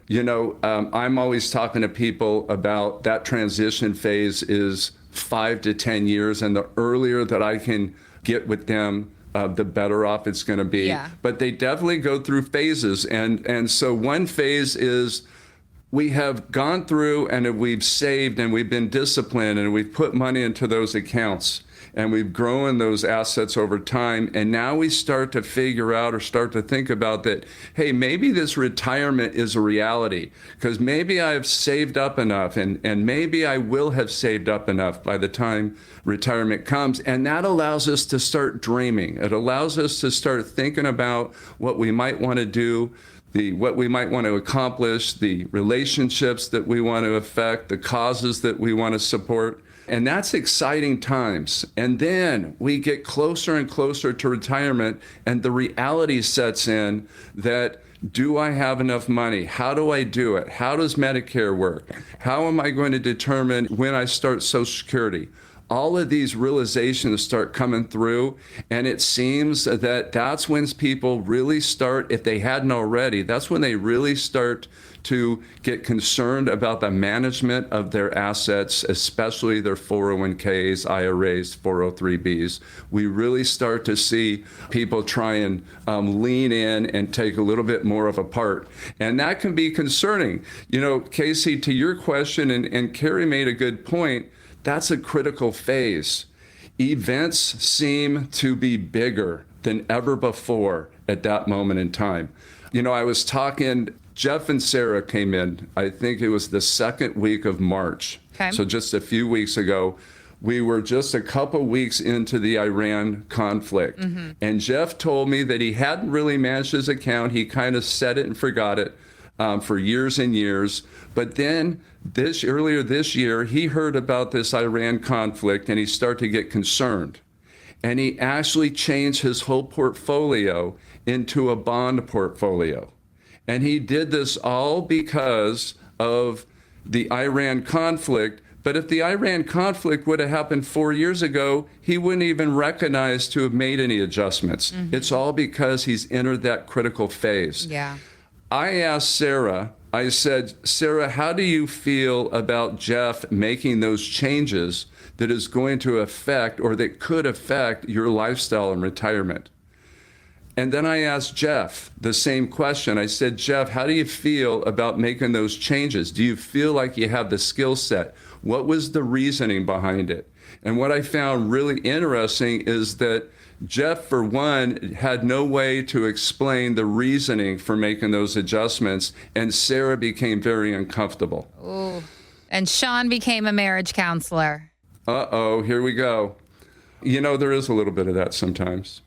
I'm always talking to people about that transition phase is 5 to 10 years, and the earlier that I can get with them, the better off it's going to be. Yeah. But they definitely go through phases, and so one phase is we have gone through and we've saved and we've been disciplined and we've put money into those accounts. And we've grown those assets over time. And now we start to figure out or start to think about that, hey, maybe this retirement is a reality, because maybe I've saved up enough and maybe I will have saved up enough by the time retirement comes. And that allows us to start dreaming. It allows us to start thinking about what we might want to do, what we might want to accomplish, the relationships that we want to affect, the causes that we want to support. And that's exciting times. And then we get closer and closer to retirement, and the reality sets in that, do I have enough money? How do I do it? How does Medicare work? How am I going to determine when I start Social Security? All of these realizations start coming through, and it seems that that's when people really start, if they hadn't already, that's when they really start to get concerned about the management of their assets, especially their 401ks, IRAs, 403bs. We really start to see people try and lean in and take a little bit more of a part. And that can be concerning. Casey, to your question, and Carrie made a good point, that's a critical phase. Events seem to be bigger than ever before at that moment in time. I was talking Jeff and Sarah came in, I think it was the second week of March. Okay. So just a few weeks ago. We were just a couple weeks into the Iran conflict. And Jeff told me that he hadn't really managed his account. He kind of set it and forgot it for years and years. But then earlier this year, he heard about this Iran conflict and he started to get concerned. And he actually changed his whole portfolio into a bond portfolio. And he did this all because of the Iran conflict. But if the Iran conflict would have happened 4 years ago, he wouldn't even recognize to have made any adjustments. It's all because he's entered that critical phase. Yeah. I asked Sarah, I said, Sarah, how do you feel about Jeff making those changes that is going to affect or that could affect your lifestyle in retirement? And then I asked Jeff the same question. I said, Jeff, how do you feel about making those changes? Do you feel like you have the skill set? What was the reasoning behind it? And what I found really interesting is that Jeff, for one, had no way to explain the reasoning for making those adjustments, and Sarah became very uncomfortable. Ooh. And Sean became a marriage counselor. Uh-oh, here we go. You know, there is a little bit of that sometimes.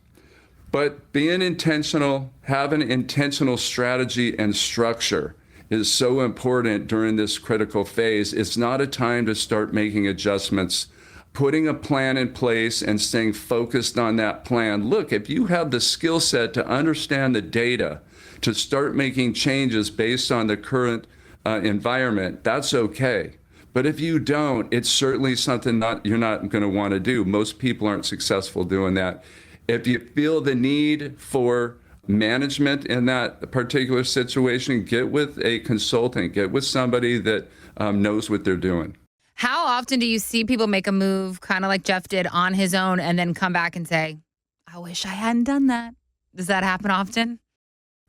But being intentional, having intentional strategy and structure is so important during this critical phase. It's not a time to start making adjustments. Putting a plan in place and staying focused on that plan. Look, if you have the skill set to understand the data, to start making changes based on the current environment, that's okay. But if you don't, it's certainly something you're not going to want to do. Most people aren't successful doing that. If you feel the need for management in that particular situation, get with a consultant, get with somebody that knows what they're doing. How often do you see people make a move kind of like Jeff did on his own and then come back and say, I wish I hadn't done that? Does that happen often?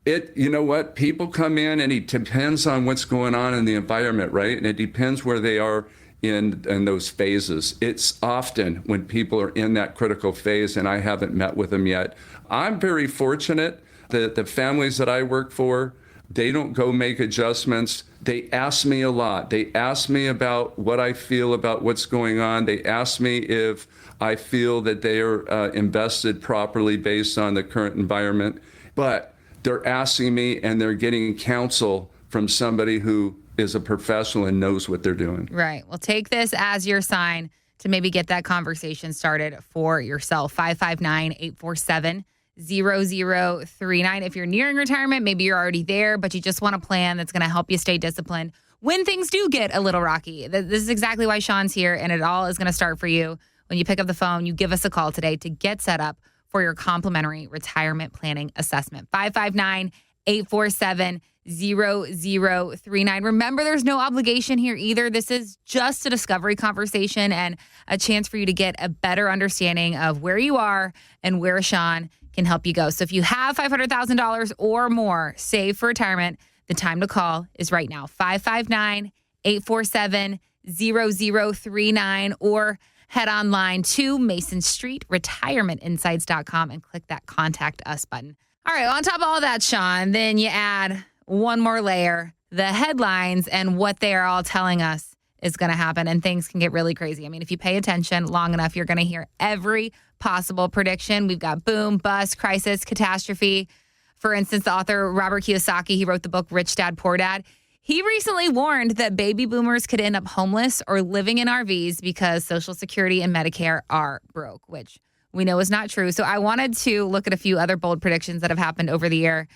You know what? People come in and it depends on what's going on in the environment, right? And it depends where they are in those phases. It's often when people are in that critical phase and I haven't met with them yet. I'm very fortunate that the families that I work for, they don't go make adjustments. They ask me a lot. They ask me about what I feel about what's going on. They ask me if I feel that they are invested properly based on the current environment. But they're asking me and they're getting counsel from somebody who is a professional and knows what they're doing. Right. Well, take this as your sign to maybe get that conversation started for yourself. 559-847-0039. If you're nearing retirement, maybe you're already there, but you just want a plan that's going to help you stay disciplined when things do get a little rocky. This is exactly why Sean's here, and it all is going to start for you when you pick up the phone. You give us a call today to get set up for your complimentary retirement planning assessment. 559-847-0039. Remember, there's no obligation here either. This is just a discovery conversation and a chance for you to get a better understanding of where you are and where Sean can help you go. So if you have $500,000 or more saved for retirement, the time to call is right now. 559-847-0039 or head online to MasonStreetRetirementInsights.com and click that Contact Us button. All right, on top of all that, Sean, then you add one more layer, the headlines and what they are all telling us is going to happen, and things can get really crazy. I mean, if you pay attention long enough, you're going to hear every possible prediction. We've got boom, bust, crisis, catastrophe. For instance, the author Robert Kiyosaki, he wrote the book Rich Dad, Poor Dad. He recently warned that baby boomers could end up homeless or living in RVs because Social Security and Medicare are broke, which we know is not true. So I wanted to look at a few other bold predictions that have happened over the year.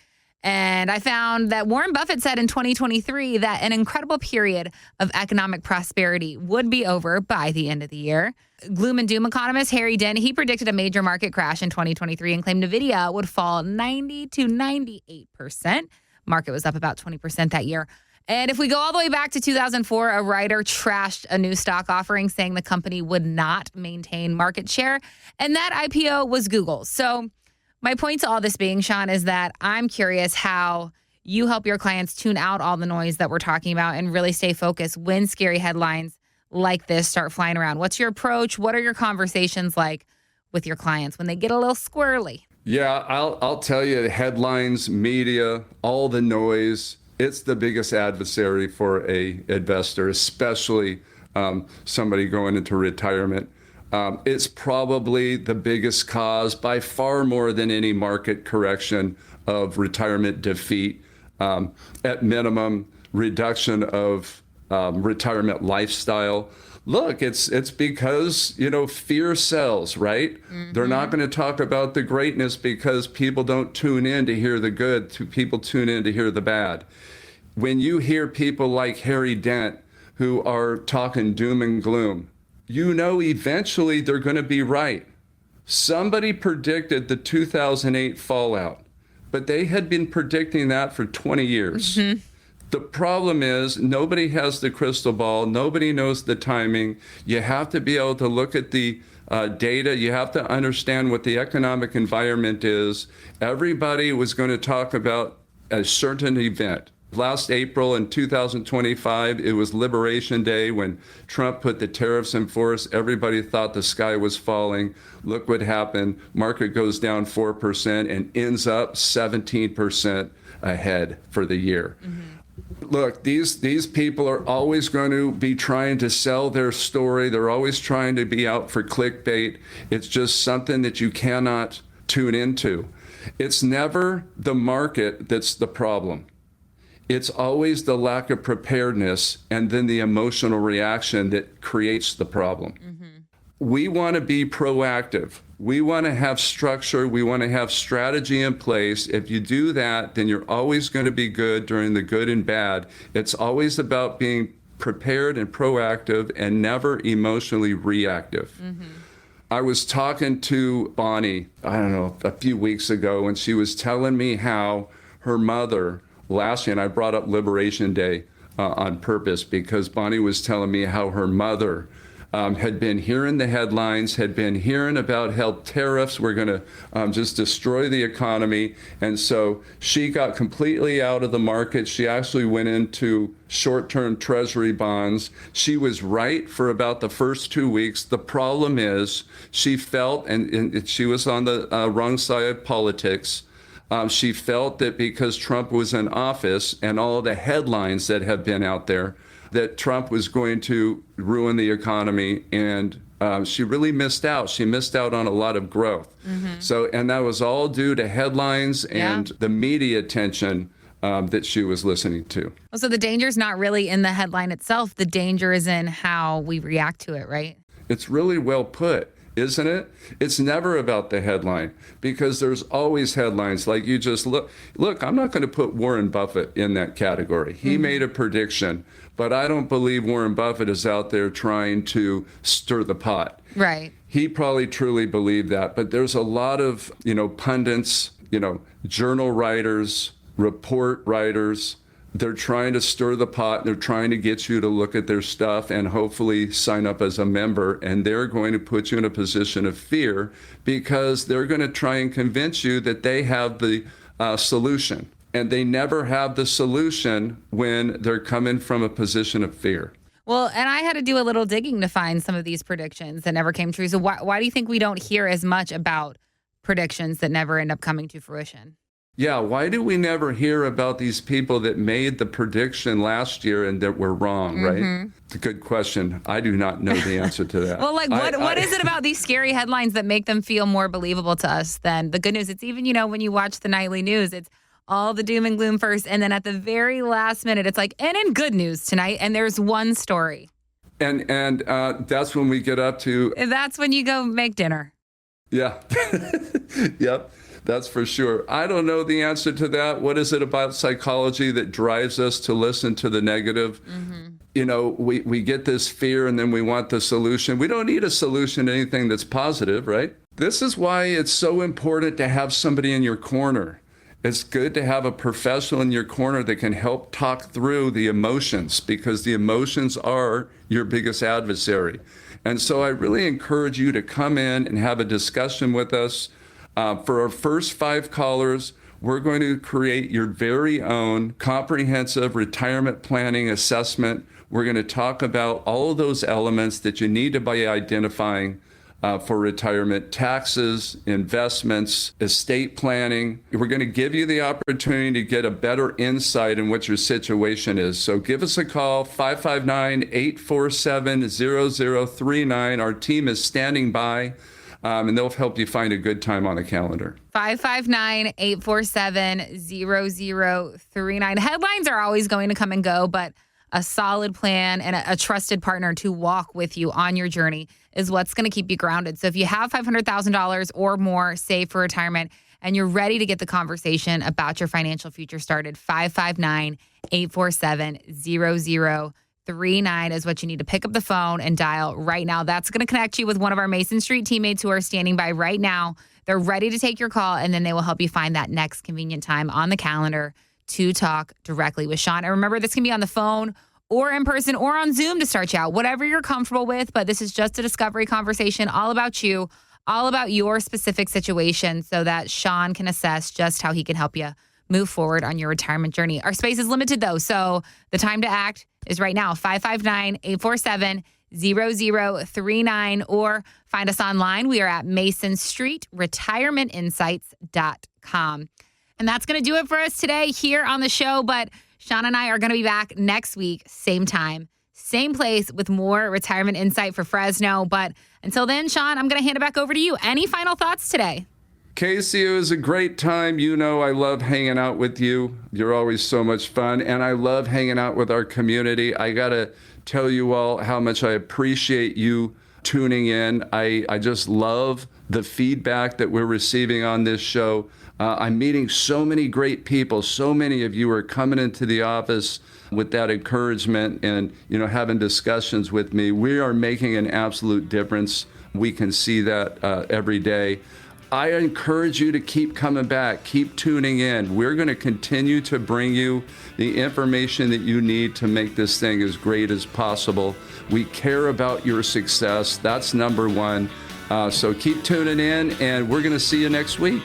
And I found that Warren Buffett said in 2023 that an incredible period of economic prosperity would be over by the end of the year. Gloom and doom economist Harry Dent, he predicted a major market crash in 2023 and claimed NVIDIA would fall 90 to 98%. Market was up about 20% that year. And if we go all the way back to 2004, a writer trashed a new stock offering saying the company would not maintain market share. And that IPO was Google. So my point to all this being, Sean, is that I'm curious how you help your clients tune out all the noise that we're talking about and really stay focused when scary headlines like this start flying around. What's your approach? What are your conversations like with your clients when they get a little squirrely? Yeah, I'll tell you, the headlines, media, all the noise, It's the biggest adversary for a investor, especially somebody going into retirement. It's probably the biggest cause, by far more than any market correction, of retirement defeat. At minimum, reduction of retirement lifestyle. Look, it's because, fear sells, right? Mm-hmm. They're not going to talk about the greatness because people don't tune in to hear the good. People tune in to hear the bad. When you hear people like Harry Dent who are talking doom and gloom, eventually they're going to be right. Somebody predicted the 2008 fallout, but they had been predicting that for 20 years. Mm-hmm. The problem is nobody has the crystal ball. Nobody knows the timing. You have to be able to look at the data. You have to understand what the economic environment is. Everybody was going to talk about a certain event. Last April in 2025, it was Liberation Day when Trump put the tariffs in force. Everybody thought the sky was falling. Look what happened. Market goes down 4% and ends up 17% ahead for the year. Mm-hmm. Look, these people are always going to be trying to sell their story. They're always trying to be out for clickbait. It's just something that you cannot tune into. It's never the market that's the problem. It's always the lack of preparedness and then the emotional reaction that creates the problem. Mm-hmm. We want to be proactive. We want to have structure. We want to have strategy in place. If you do that, then you're always going to be good during the good and bad. It's always about being prepared and proactive and never emotionally reactive. Mm-hmm. I was talking to Bonnie, a few weeks ago, and she was telling me how her mother last year, and I brought up Liberation Day on purpose because Bonnie was telling me how her mother had been hearing the headlines, had been hearing about how tariffs were going to just destroy the economy. And so she got completely out of the market. She actually went into short-term treasury bonds. She was right for about the first 2 weeks. The problem is she felt, and she was on the wrong side of politics, she felt that because Trump was in office and all the headlines that have been out there, that Trump was going to ruin the economy, and she really missed out. She missed out on a lot of growth. Mm-hmm. And that was all due to headlines and the media attention that she was listening to. So the danger is not really in the headline itself. The danger is in how we react to it, right? It's really well put, isn't it? It's never about the headline because there's always headlines like you just look, I'm not going to put Warren Buffett in that category. He made a prediction, but I don't believe Warren Buffett is out there trying to stir the pot. Right. He probably truly believed that, but there's a lot of, pundits, journal writers, report writers. They're trying to stir the pot. They're trying to get you to look at their stuff and hopefully sign up as a member. And they're going to put you in a position of fear because they're going to try and convince you that they have the solution. And they never have the solution when they're coming from a position of fear. Well, and I had to do a little digging to find some of these predictions that never came true. So why do you think we don't hear as much about predictions that never end up coming to fruition? Yeah, why do we never hear about these people that made the prediction last year and that were wrong, right? It's a good question. I do not know the answer to that. Well, what is it about these scary headlines that make them feel more believable to us than the good news? It's even, when you watch the nightly news, it's all the doom and gloom first, and then at the very last minute, it's like, and in good news tonight, and there's one story. And that's when we get up to... That's when you go make dinner. Yeah. Yep. That's for sure. I don't know the answer to that. What is it about psychology that drives us to listen to the negative? Mm-hmm. We get this fear and then we want the solution. We don't need a solution to anything that's positive, right? This is why it's so important to have somebody in your corner. It's good to have a professional in your corner that can help talk through the emotions because the emotions are your biggest adversary. And so I really encourage you to come in and have a discussion with us. For our first 5 callers, we're going to create your very own comprehensive retirement planning assessment. We're going to talk about all of those elements that you need to be identifying for retirement: taxes, investments, estate planning. We're going to give you the opportunity to get a better insight in what your situation is. So give us a call, 559-847-0039. Our team is standing by, and they'll help you find a good time on the calendar. 559-847-0039. Headlines are always going to come and go, but a solid plan and a trusted partner to walk with you on your journey is what's going to keep you grounded. So if you have $500,000 or more saved for retirement and you're ready to get the conversation about your financial future started, 559-847-0039 is what you need to pick up the phone and dial right now. That's going to connect you with one of our Mason Street teammates who are standing by right now. They're ready to take your call, and then they will help you find that next convenient time on the calendar to talk directly with Sean. And remember, this can be on the phone or in person or on Zoom to start you out, whatever you're comfortable with. But this is just a discovery conversation all about you, all about your specific situation, so that Sean can assess just how he can help you move forward on your retirement journey. Our space is limited, though, so the time to act is right now, 559-847-0039, or find us online. We are at MasonStreetRetirementInsights.com. And that's going to do it for us today here on the show. But Sean and I are going to be back next week, same time, same place, with more retirement insight for Fresno. But until then, Sean, I'm going to hand it back over to you. Any final thoughts today? Casey, it was a great time. You know, I love hanging out with you. You're always so much fun. And I love hanging out with our community. I got to tell you all how much I appreciate you tuning in. I just love the feedback that we're receiving on this show. I'm meeting so many great people. So many of you are coming into the office with that encouragement and, you know, having discussions with me. We are making an absolute difference. We can see that every day. I encourage you to keep coming back, keep tuning in. We're going to continue to bring you the information that you need to make this thing as great as possible. We care about your success. That's number one. So keep tuning in, and we're going to see you next week.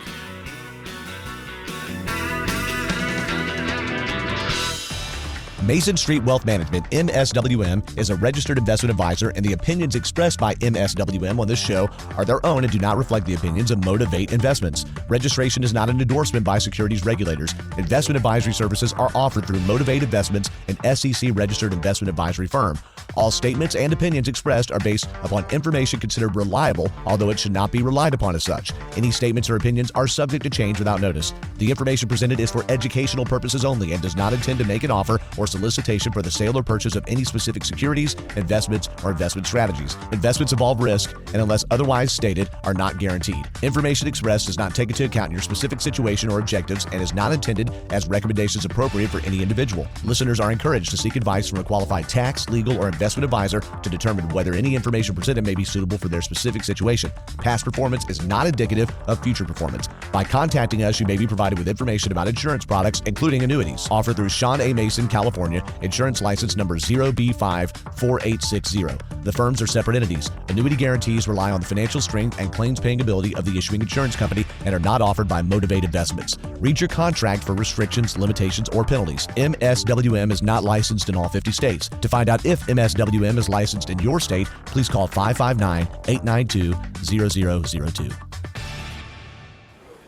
Mason Street Wealth Management, MSWM, is a registered investment advisor, and the opinions expressed by MSWM on this show are their own and do not reflect the opinions of Motivate Investments. Registration is not an endorsement by securities regulators. Investment advisory services are offered through Motivate Investments, an SEC-registered investment advisory firm. All statements and opinions expressed are based upon information considered reliable, although it should not be relied upon as such. Any statements or opinions are subject to change without notice. The information presented is for educational purposes only and does not intend to make an offer or solicitation for the sale or purchase of any specific securities, investments, or investment strategies. Investments involve risk and, unless otherwise stated, are not guaranteed. Information expressed does not take into account your specific situation or objectives and is not intended as recommendations appropriate for any individual. Listeners are encouraged to seek advice from a qualified tax, legal, or investment advisor to determine whether any information presented may be suitable for their specific situation. Past performance is not indicative of future performance. By contacting us, you may be provided with information about insurance products, including annuities. Offered through Sean A. Mason, California, insurance license number 0B54860. The firms are separate entities. Annuity guarantees rely on the financial strength and claims-paying ability of the issuing insurance company and are not offered by Motivate Investments. Read your contract for restrictions, limitations, or penalties. MSWM is not licensed in all 50 states. To find out if MSWM is licensed in your state, please call 559-892-0002.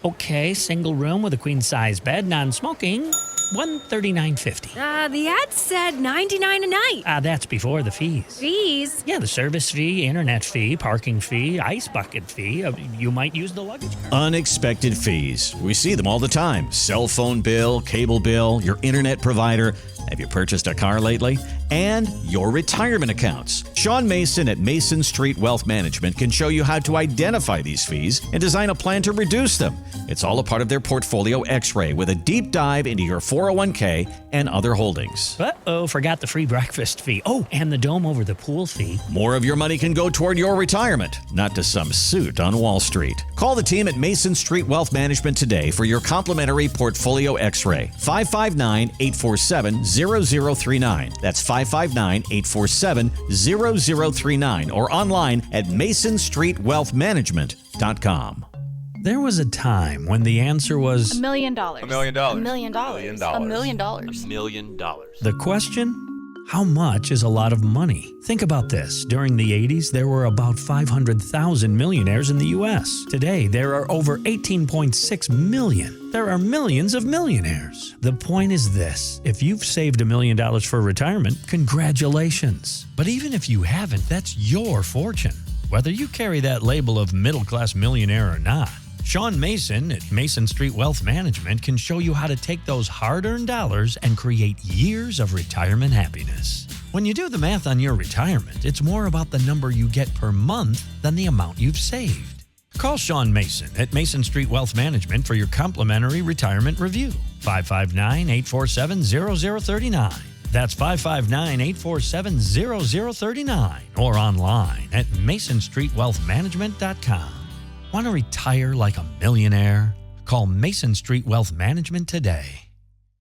Okay, single room with a queen-size bed, non-smoking, $139.50. The ad said $99 a night. That's before the fees. Fees? Yeah, the service fee, internet fee, parking fee, ice bucket fee. You might use the luggage cart. Unexpected fees. We see them all the time. Cell phone bill, cable bill, your internet provider. Have you purchased a car lately? And your retirement accounts. Sean Mason at Mason Street Wealth Management can show you how to identify these fees and design a plan to reduce them. It's all a part of their Portfolio X-Ray with a deep dive into your 401k and other holdings. Uh-oh, forgot the free breakfast fee. Oh, and the dome over the pool fee. More of your money can go toward your retirement, not to some suit on Wall Street. Call the team at Mason Street Wealth Management today for your complimentary Portfolio X-Ray. 559-847-0039. That's 559-847-0039 or online at masonstreetwealthmanagement.com. There was a time when the answer was $1 million. $1 million. $1 million. $1 million. $1 million. $1 million. The question How much is a lot of money? Think about this. During the 80s, there were about 500,000 millionaires in the U.S. Today, there are over 18.6 million. There are millions of millionaires. The point is this. If you've saved $1 million for retirement, congratulations. But even if you haven't, that's your fortune. Whether you carry that label of middle-class millionaire or not, Sean Mason at Mason Street Wealth Management can show you how to take those hard-earned dollars and create years of retirement happiness. When you do the math on your retirement, it's more about the number you get per month than the amount you've saved. Call Sean Mason at Mason Street Wealth Management for your complimentary retirement review. 559-847-0039. That's 559-847-0039 or online at masonstreetwealthmanagement.com. Want to retire like a millionaire? Call Mason Street Wealth Management today.